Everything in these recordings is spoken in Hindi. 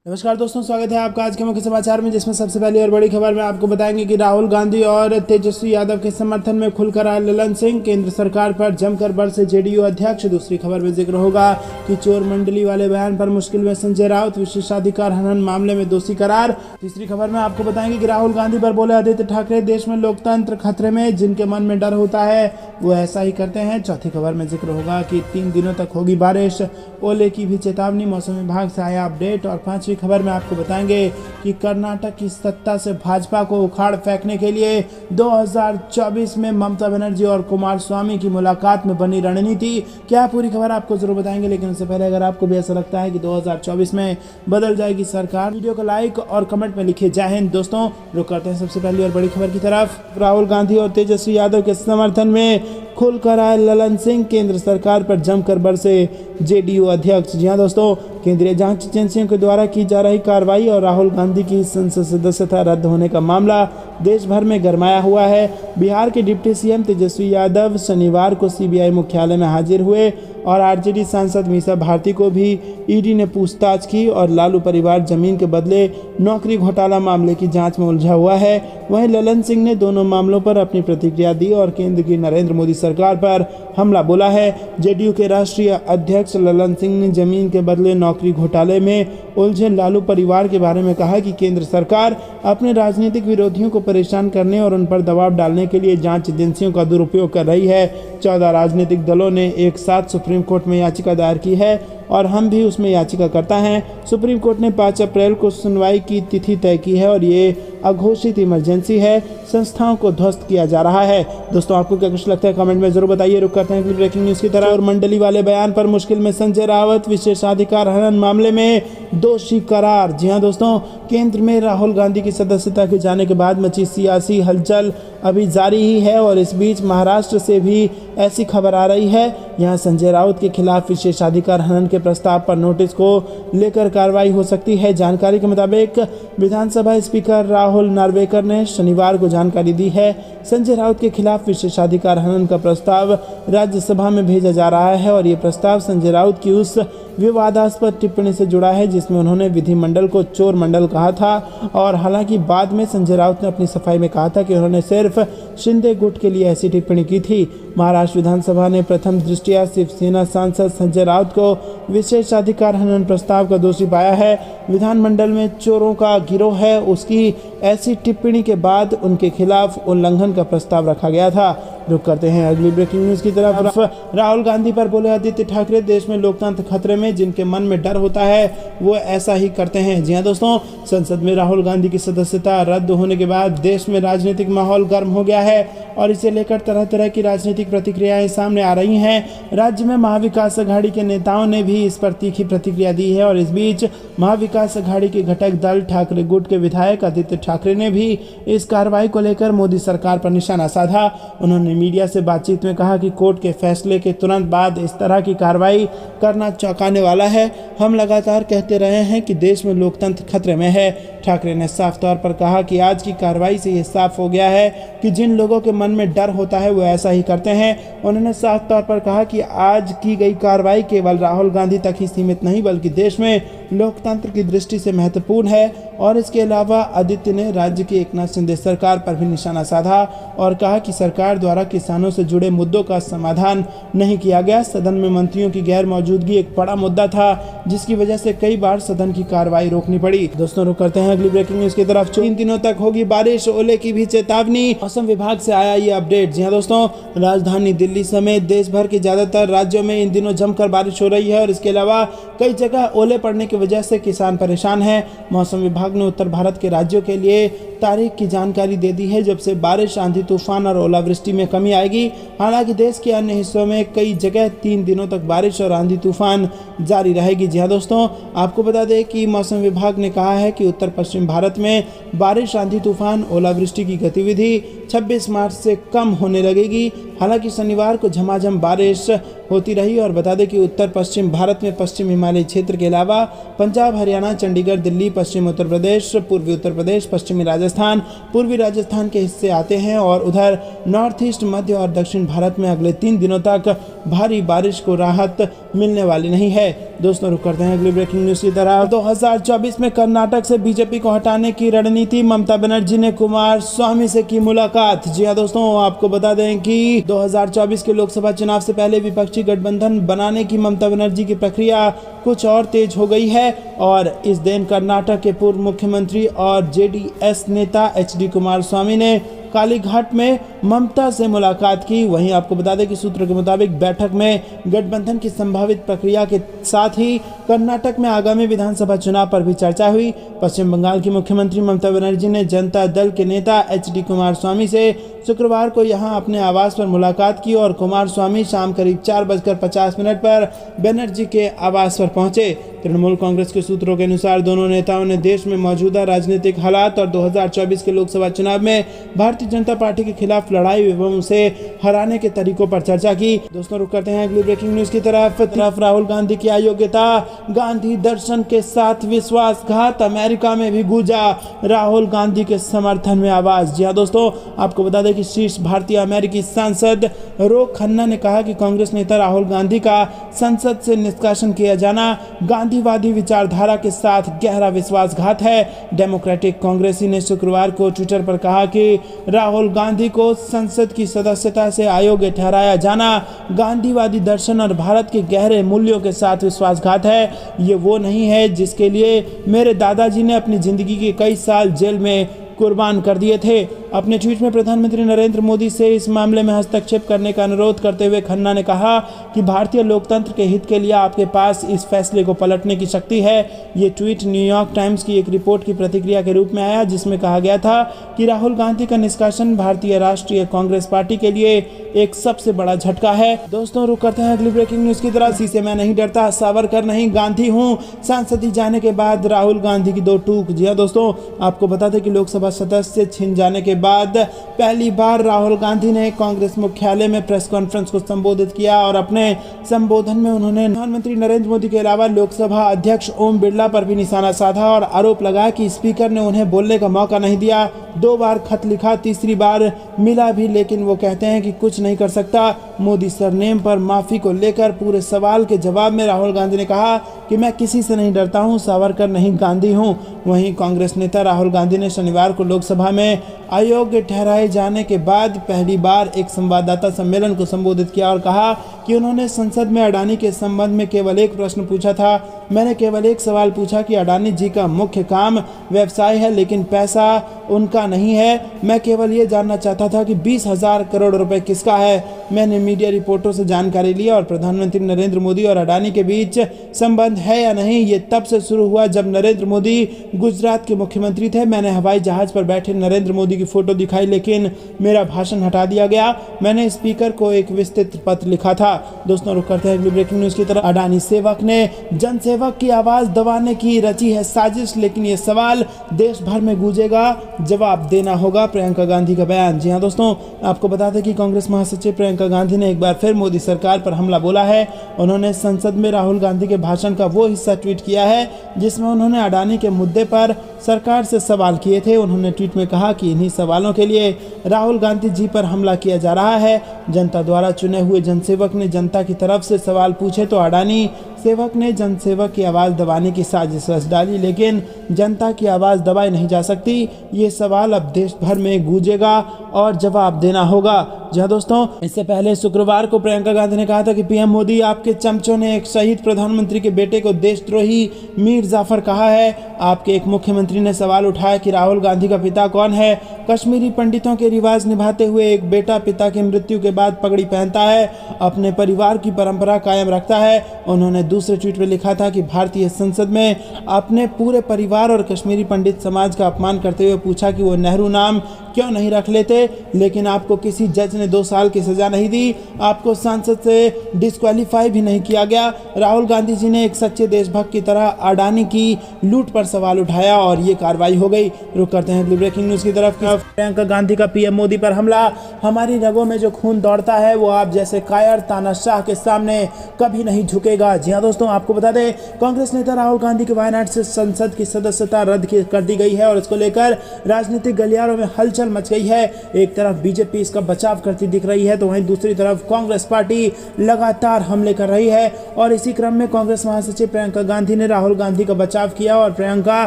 नमस्कार दोस्तों, स्वागत है आपका आज के मुख्य समाचार में, जिसमें सबसे पहली और बड़ी खबर में आपको बताएंगे कि राहुल गांधी और तेजस्वी यादव के समर्थन में खुलकर आए ललन सिंह, केंद्र सरकार पर जमकर बरसे जेडीयू अध्यक्ष। दूसरी खबर में जिक्र होगा कि चोर मंडली वाले बयान पर मुश्किल में संजय राउत, विशेषाधिकार हनन मामले में दोषी करार। तीसरी खबर में आपको बताएंगे कि राहुल गांधी पर बोले आदित्य ठाकरे, देश में लोकतंत्र खतरे में, जिनके मन में डर होता है वो ऐसा ही करते हैं। चौथी खबर में जिक्र होगा कि 3 दिनों तक होगी बारिश, ओले की भी चेतावनी, मौसम विभाग से आया अपडेट। और पांचवी खबर में आपको बताएंगे कि कर्नाटक की सत्ता से भाजपा को उखाड़ फेंकने के लिए 2024 में ममता बनर्जी और कुमारस्वामी की मुलाकात में बनी रणनीति। क्या पूरी खबर आपको जरूर बताएंगे, लेकिन उससे पहले अगर आपको भी ऐसा लगता है कि 2024 में बदल जाएगी सरकार, वीडियो को लाइक और कमेंट में लिखिए जय हिंद। दोस्तों, रुक करते हैं सबसे पहली और बड़ी खबर की तरफ। राहुल गांधी और तेजस्वी यादव के समर्थन में खुलकर आए ललन सिंह, केंद्र सरकार पर जमकर बरसे जेडीयू अध्यक्ष। जी हां दोस्तों, केंद्रीय जांच एजेंसियों के द्वारा की जा रही कार्रवाई और राहुल गांधी की संसद सदस्यता रद्द होने का मामला देश भर में गरमाया हुआ है। बिहार के डिप्टी सीएम तेजस्वी यादव शनिवार को सीबीआई मुख्यालय में हाजिर हुए और आरजेडी सांसद मीसा भारती को भी ईडी ने पूछताछ की और लालू परिवार जमीन के बदले नौकरी घोटाला मामले की जांच में उलझा हुआ है। वहीं ललन सिंह ने दोनों मामलों पर अपनी प्रतिक्रिया दी और केंद्र की नरेंद्र मोदी सरकार पर हमला बोला है। जेडीयू के राष्ट्रीय अध्यक्ष ललन सिंह ने जमीन के बदले नौकरी घोटाले में उलझे लालू परिवार के बारे में कहा कि केंद्र सरकार अपने राजनीतिक विरोधियों को परेशान करने और उन पर दबाव डालने के लिए जांच एजेंसियों का दुरुपयोग कर रही है। 14 राजनीतिक दलों ने एक साथ सुप्रीम कोर्ट में याचिका दायर की है और हम भी उसमें याचिकाकर्ता हैं। सुप्रीम कोर्ट ने 5 अप्रैल को सुनवाई की तिथि तय की है और ये अघोषित इमरजेंसी है। संस्थाओं को ध्वस्त किया जा रहा है। दोस्तों, आपको क्या कुछ लगता है कमेंट में जरूर बताइए। रुक करते हैं ब्रेकिंग न्यूज की तरह। और मंडली वाले बयान पर मुश्किल में संजय राउत, विशेषाधिकार हनन मामले में दोषी करार। जी हां दोस्तों, केंद्र में राहुल गांधी की सदस्यता के जाने के बाद मची सियासी हलचल अभी जारी ही है और इस बीच महाराष्ट्र से भी ऐसी खबर आ रही है। यहां संजय राउत के खिलाफ विशेषाधिकार हनन के प्रस्ताव पर नोटिस को लेकर कार्रवाई हो सकती है। जानकारी के मुताबिक विधानसभा स्पीकर राहुल नार्वेकर ने शनिवार को जानकारी दी है। संजय राउत के खिलाफ विशेषाधिकार हनन का प्रस्ताव राज्यसभा में भेजा जा रहा है और ये प्रस्ताव संजय राउत की उस विवादास्पद टिप्पणी से जुड़ा है जिसमें उन्होंने विधिमंडल को चोर मंडल कहा था। और हालांकि बाद में संजय राउत ने अपनी सफाई में कहा था कि उन्होंने सिर्फ शिंदे गुट के लिए ऐसी टिप्पणी की थी। महाराष्ट्र विधानसभा ने प्रथम दृष्टया शिवसेना सांसद संजय राउत को विशेषाधिकार हनन प्रस्ताव का दोषी पाया है। विधानमंडल में चोरों का गिरोह है, उसकी ऐसी टिप्पणी के बाद उनके खिलाफ उल्लंघन का प्रस्ताव रखा गया था। रुक करते हैं अगली ब्रेकिंग न्यूज की तरफ। राहुल गांधी पर बोले आदित्य ठाकरे, देश में लोकतंत्र खतरे में, जिनके मन में डर होता है वो ऐसा ही करते हैं। जी हां दोस्तों, संसद में राहुल गांधी की सदस्यता रद्द होने के बाद देश में राजनीतिक माहौल गर्म हो गया है और इसे लेकर तरह तरह की राजनीतिक प्रतिक्रियाएं सामने आ रही हैं। राज्य में महाविकास अघाड़ी के नेताओं ने भी इस पर तीखी प्रतिक्रिया दी है और इस बीच महाविकास अघाड़ी के घटक दल ठाकरे गुट के विधायक आदित्य ठाकरे ने भी इस कार्रवाई को लेकर मोदी सरकार पर निशाना साधा। उन्होंने मीडिया से बातचीत में कहा कि कोर्ट के फैसले के तुरंत बाद इस तरह की कार्रवाई करना चौंकाने वाला है। हम लगातार कहते रहे हैं कि देश में लोकतंत्र खतरे में है। ठाकरे ने साफ तौर पर कहा कि आज की कार्रवाई से ये साफ हो गया है कि जिन लोगों के मन में डर होता है वो ऐसा ही करते हैं। उन्होंने साफ तौर पर कहा कि आज की गई कार्रवाई केवल राहुल गांधी तक ही सीमित नहीं बल्कि देश में लोकतंत्र की दृष्टि से महत्वपूर्ण है। और इसके अलावा आदित्य ने राज्य की एकनाथ शिंदे सरकार पर भी निशाना साधा और कहा कि सरकार द्वारा किसानों से जुड़े मुद्दों का समाधान नहीं किया गया। सदन में मंत्रियों की गैर मौजूदगी एक बड़ा मुद्दा था जिसकी वजह से कई बार सदन की कार्रवाई रोकनी पड़ी। दोस्तों, रुक करते हैं अगली ब्रेकिंग न्यूज की तरफ। 3 दिनों तक होगी बारिश, ओले की भी चेतावनी, मौसम विभाग से आया ये अपडेट। जी हां दोस्तों, राजधानी दिल्ली समेत देश भर के ज्यादातर राज्यों में इन दिनों जमकर बारिश हो रही है और इसके अलावा कई जगह ओले पड़ने की वजह से किसान परेशान हैं। मौसम विभाग ने उत्तर भारत के राज्यों के लिए तारीख की जानकारी दे दी है जब से बारिश, आंधी तूफान और ओलावृष्टि में कमी आएगी। हालांकि देश के अन्य हिस्सों में कई जगह 3 दिनों तक बारिश और आंधी तूफान जारी रहेगी। जी हां दोस्तों, आपको बता दें कि मौसम विभाग ने कहा है कि उत्तर पश्चिम भारत में बारिश, आंधी तूफान, ओलावृष्टि की गतिविधि 26 मार्च से कम होने लगेगी। हालांकि शनिवार को झमाझम बारिश होती रही। और बता दें कि उत्तर पश्चिम भारत में पश्चिम हिमालयी क्षेत्र के अलावा पंजाब, हरियाणा, चंडीगढ़, दिल्ली, पश्चिम उत्तर प्रदेश, पूर्वी उत्तर प्रदेश, पश्चिमी राजस्थान, पूर्वी राजस्थान के हिस्से आते हैं। और उधर नॉर्थ ईस्ट, मध्य और दक्षिण भारत में अगले 3 दिनों तक भारी बारिश को राहत मिलने वाली नहीं है। दोस्तों रुक करते हैं अगली ब्रेकिंग न्यूज की तरफ। 2024 में कर्नाटक से बीजेपी को हटाने की रणनीति, ममता बनर्जी ने कुमार स्वामी से की मुलाकात। जी हाँ दोस्तों, आपको बता दें कि 2024 के लोकसभा चुनाव से पहले विपक्षी गठबंधन बनाने की ममता बनर्जी की प्रक्रिया कुछ और तेज हो गई है। और इस दिन कर्नाटक के पूर्व मुख्यमंत्री और जेडीएस नेता एचडी कुमार स्वामी ने कालीघाट में ममता से मुलाकात की। वहीं आपको बता दें कि सूत्रों के मुताबिक बैठक में गठबंधन की संभावित प्रक्रिया के साथ ही कर्नाटक में आगामी विधानसभा चुनाव पर भी चर्चा हुई। पश्चिम बंगाल की मुख्यमंत्री ममता बनर्जी ने जनता दल के नेता एचडी कुमार स्वामी से शुक्रवार को यहां अपने आवास पर मुलाकात की और कुमार स्वामी शाम करीब 4:50 पर बनर्जी के आवास पर पहुंचे। तृणमूल कांग्रेस के सूत्रों के अनुसार दोनों नेताओं ने देश में मौजूदा राजनीतिक हालात और 2024 के लोकसभा चुनाव में भारतीय जनता पार्टी के खिलाफ लड़ाई एवं उसे हराने के तरीकों पर चर्चा की। दोस्तों रुक करते हैं अगली ब्रेकिंग न्यूज की तरफ। राहुल गांधी की अयोग्यता, गांधी दर्शन के साथ विश्वासघात, अमेरिका में भी गूंजा राहुल गांधी के समर्थन में आवाज। जी हाँ दोस्तों, आपको बता दें कि शीर्ष भारतीय अमेरिकी सांसद रो खन्ना ने कहा कि कांग्रेस नेता राहुल गांधी का संसद से निष्कासन किया जाना गांधीवादी विचारधारा के साथ गहरा विश्वासघात है। डेमोक्रेटिक कांग्रेसी ने शुक्रवार को ट्विटर पर कहा कि राहुल गांधी को संसद की सदस्यता से अयोग्य ठहराया जाना गांधीवादी दर्शन और भारत के गहरे मूल्यों के साथ विश्वासघात है। ये वो नहीं है जिसके लिए मेरे दादाजी ने अपनी जिंदगी के कई साल जेल में कुर्बान कर दिए थे। अपने ट्वीट में प्रधानमंत्री नरेंद्र मोदी से इस मामले में हस्तक्षेप करने का अनुरोध करते हुए खन्ना ने कहा कि भारतीय लोकतंत्र के हित के लिए आपके पास इस फैसले को पलटने की शक्ति है। ये ट्वीट न्यूयॉर्क टाइम्स की एक रिपोर्ट की प्रतिक्रिया के रूप में आया जिसमें कहा गया था कि राहुल गांधी का निष्कासन भारतीय राष्ट्रीय कांग्रेस पार्टी के लिए एक सबसे बड़ा झटका है। दोस्तों रुक करते हैं अगली ब्रेकिंग न्यूज की तरफ। इसी से मैं नहीं डरता, सावरकर नहीं गांधी हूँ, सांसदी जाने के बाद राहुल गांधी की 2 टूक। जी हाँ दोस्तों, आपको बता दें कि लोकसभा सदस्य छिन जाने के बाद पहली बार राहुल गांधी ने कांग्रेस मुख्यालय में प्रेस कॉन्फ्रेंस को संबोधित किया और अपने संबोधन में उन्होंने प्रधानमंत्री नरेंद्र मोदी के अलावा लोकसभा अध्यक्ष ओम बिरला पर भी निशाना साधा और आरोप लगाया कि स्पीकर ने उन्हें बोलने का मौका नहीं दिया। 2 बार खत लिखा, तीसरी बार मिला भी, लेकिन वो कहते हैं कि कुछ नहीं कर सकता। मोदी सरनेम पर माफी को लेकर पूरे सवाल के जवाब में राहुल गांधी ने कहा कि मैं किसी से नहीं डरता हूं, सावरकर नहीं गांधी हूं। वहीं कांग्रेस नेता राहुल गांधी ने शनिवार को लोकसभा में अयोग्य ठहराए जाने के बाद पहली बार एक संवाददाता सम्मेलन को संबोधित किया और कहा कि उन्होंने संसद में अडानी के संबंध में केवल एक प्रश्न पूछा था। मैंने केवल एक सवाल पूछा कि अडानी जी का मुख्य काम व्यवसाय है लेकिन पैसा उनका नहीं है। मैं केवल ये जानना चाहता था कि 20,000 करोड़ रुपए किसका है। मैंने मीडिया रिपोर्टों से जानकारी ली और प्रधानमंत्री नरेंद्र मोदी और अडानी के बीच संबंध है या नहीं ये तब से शुरू हुआ जब नरेंद्र मोदी गुजरात के मुख्यमंत्री थे। मैंने हवाई जहाज पर बैठे नरेंद्र मोदी की फोटो दिखाई लेकिन मेरा भाषण हटा दिया गया। मैंने स्पीकर को एक विस्तृत पत्र लिखा था। दोस्तों रुक करते हैं अगली ब्रेकिंग न्यूज की तरफ। अडानी सेवक ने जनसेवक की आवाज दबाने की रची है साजिश, लेकिन ये सवाल देश भर में गूंजेगा, जवाब देना होगा, प्रियंका गांधी का बयान। जी हाँ दोस्तों, आपको बता दें कि कांग्रेस महासचिव प्रियंका गांधी ने एक बार फिर मोदी सरकार पर हमला बोला है। उन्होंने संसद में राहुल गांधी के भाषण का वो हिस्सा ट्वीट किया है जिसमें उन्होंने अडानी के मुद्दे पर सरकार से सवाल किए थे। उन्होंने ट्वीट में कहा कि इन्हीं सवालों के लिए राहुल गांधी जी पर हमला किया जा रहा है। जनता द्वारा चुने हुए जनसेवक ने जनता की तरफ से सवाल पूछे तो अडानी सेवक ने जनसेवक की आवाज़ दबाने की साजिश रच डाली, लेकिन जनता की आवाज़ दबाई नहीं जा सकती। ये सवाल अब देश भर में गूंजेगा और जवाब देना होगा। जी हाँ दोस्तों, इससे पहले शुक्रवार को प्रियंका गांधी ने कहा था कि पीएम मोदी, आपके चमचों ने एक शहीद प्रधानमंत्री के बेटे को देशद्रोही मीर जाफर कहा है। आपके एक मुख्यमंत्री ने सवाल उठाया कि राहुल गांधी का पिता कौन है। कश्मीरी पंडितों के रिवाज निभाते हुए एक बेटा पिता की मृत्यु के बाद पगड़ी पहनता है, अपने परिवार की परंपरा कायम रखता है। उन्होंने दूसरे ट्वीट में लिखा था कि भारतीय संसद में अपने पूरे परिवार और कश्मीरी पंडित समाज का अपमान करते हुए पूछा कि वो नेहरू नाम क्यों नहीं रख लेते, लेकिन आपको किसी जज ने 2 साल की सजा नहीं दी, आपको संसद से डिस्क्वालीफाई भी नहीं किया गया। राहुल गांधी जी ने एक सच्चे देशभक्त की तरह अडानी की लूट पर सवाल उठाया और ये कार्रवाई हो गई। रुक करते हैं अगली ब्रेकिंग न्यूज की तरफ। प्रियंका गांधी का पीएम मोदी पर हमला, हमारी रगों में जो खून दौड़ता है वो आप जैसे कायर तानाशाह के सामने कभी नहीं झुकेगा। जी हाँ दोस्तों, आपको बता दें कांग्रेस नेता राहुल गांधी के वायनाड से संसद की सदस्यता रद्द कर दी गई है और इसको लेकर राजनीतिक गलियारों में हलचल मच गई है। एक तरफ बीजेपी इसका बचाव करती दिख रही है तो वहीं दूसरी तरफ कांग्रेस पार्टी लगातार हमले कर रही है और इसी क्रम में कांग्रेस महासचिव प्रियंका गांधी ने राहुल गांधी का बचाव किया और प्रियंका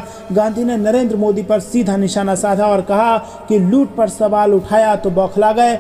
गांधी ने नरेंद्र मोदी पर सीधा निशाना साधा और कहा कि लूट पर सवाल उठाया तो बौखला गए।